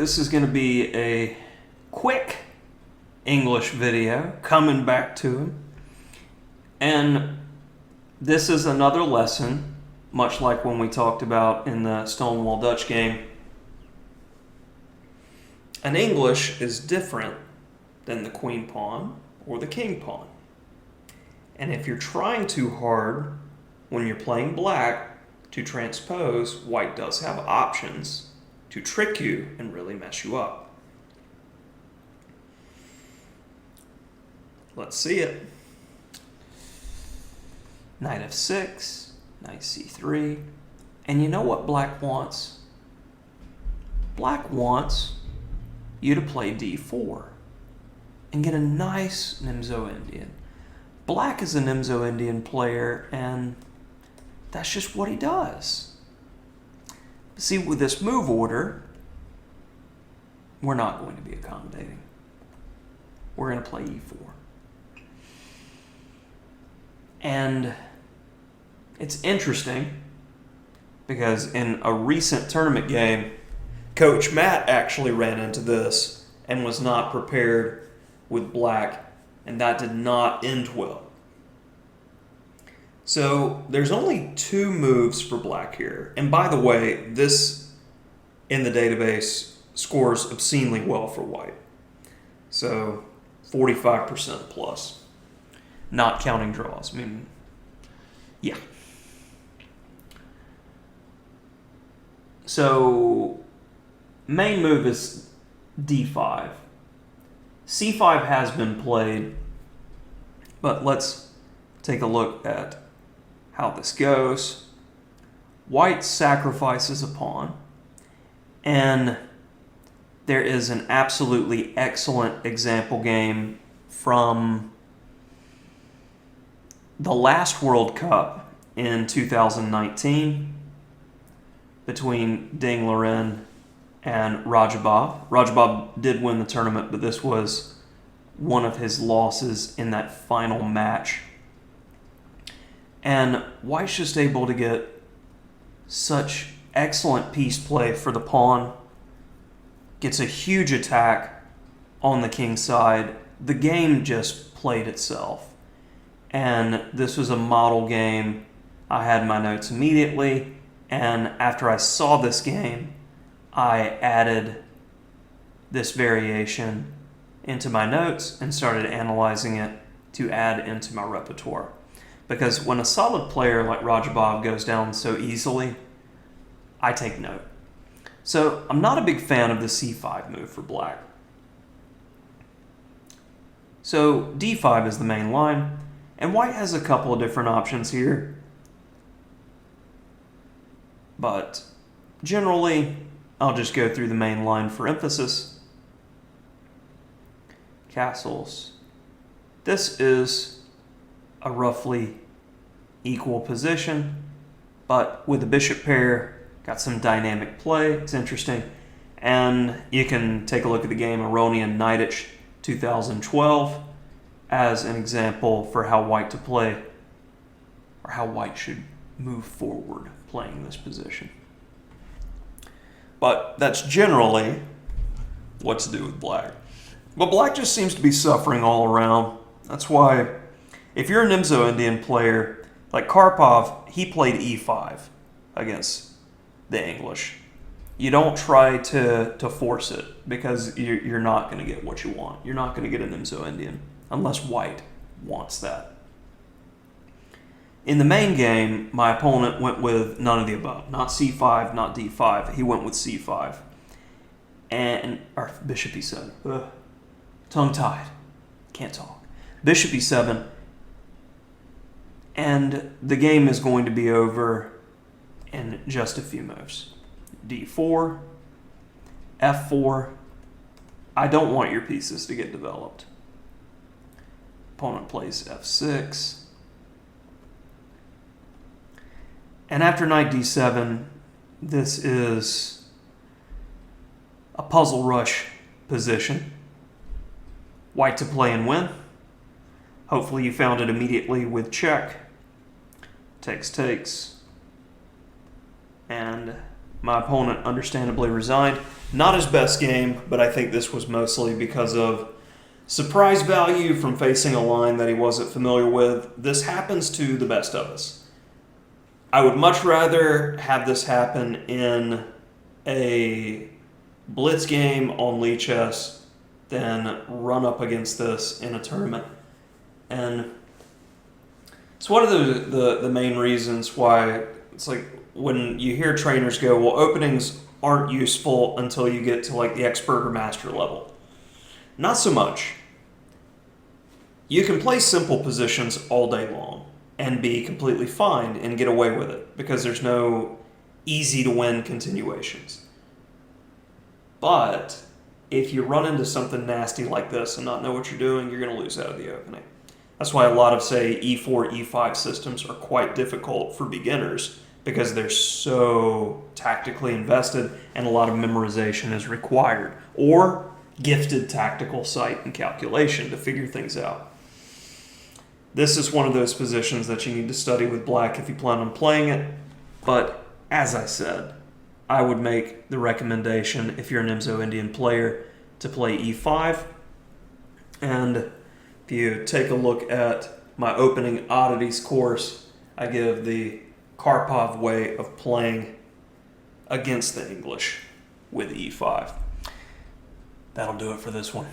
this is going to be a quick English video, coming back to him. And this is another lesson, much like when we talked about in the Stonewall Dutch game. An English is different than the queen pawn or the king pawn. And if you're trying too hard when you're playing black to transpose, white does have options to trick you and really mess you up. Let's see it. Knight f6, knight c3. And you know what black wants? Black wants you to play d4 and get a nice Nimzo-Indian. Black is a Nimzo-Indian player, and that's just what he does. See, with this move order, we're not going to be accommodating. We're going to play e4. And it's interesting because in a recent tournament game, Coach Matt actually ran into this and was not prepared with black, and that did not end well. So there's only two moves for black here. And by the way, this in the database scores obscenely well for white. So 45% plus, not counting draws. I mean, yeah. So main move is d5. c5 has been played, but let's take a look at how this goes. White sacrifices a pawn, and there is an absolutely excellent example game from the last World Cup in 2019 between Ding Liren and Rajabov. Rajabov did win the tournament, but this was one of his losses in that final match. And white's just able to get such excellent piece play for the pawn. Gets a huge attack on the king's side. The game just played itself. And this was a model game. I had my notes immediately. And after I saw this game, I added this variation into my notes and started analyzing it to add into my repertoire. Because when a solid player like Rajabov goes down so easily, I take note. So I'm not a big fan of the c5 move for black. So d5 is the main line, and white has a couple of different options here. But generally, I'll just go through the main line for emphasis. Castles. This is a roughly equal position, but with the bishop pair, got some dynamic play. It's interesting. And you can take a look at the game Aronian Knightich 2012 as an example for how white to play, or how white should move forward playing this position. But that's generally what to do with black. But black just seems to be suffering all around. That's why if you're a Nimzo-Indian player, like Karpov, he played e5 against the English. You don't try to force it, because you're not going to get what you want. You're not going to get a Nimzo-Indian unless white wants that. In the main game, my opponent went with none of the above. Not c5, not d5. He went with c5. Or bishop e7. Tongue-tied. Can't talk. Bishop e7. And the game is going to be over in just a few moves. d4, f4. I don't want your pieces to get developed. Opponent plays f6. And after knight d7, this is a puzzle rush position. White to play and win. Hopefully you found it immediately with check. Takes. And My opponent understandably resigned. Not his best game, but I think this was mostly because of surprise value from facing a line that he wasn't familiar with. This happens to the best of us. I would much rather have this happen in a blitz game on Lichess than run up against this in a tournament. And it's one of the main reasons why it's like when you hear trainers go, well, openings aren't useful until you get to like the expert or master level. Not so much. You can play simple positions all day long and be completely fine and get away with it because there's no easy to win continuations. But if you run into something nasty like this and not know what you're doing, you're going to lose out of the opening. That's why a lot of, say, E4, E5 systems are quite difficult for beginners because they're so tactically invested and a lot of memorization is required, or gifted tactical sight and calculation to figure things out. This is one of those positions that you need to study with black if you plan on playing it, but as I said, I would make the recommendation if you're an Imzo Indian player to play E5, and if you take a look at my opening oddities course, I give the Karpov way of playing against the English with E5. That'll do it for this one.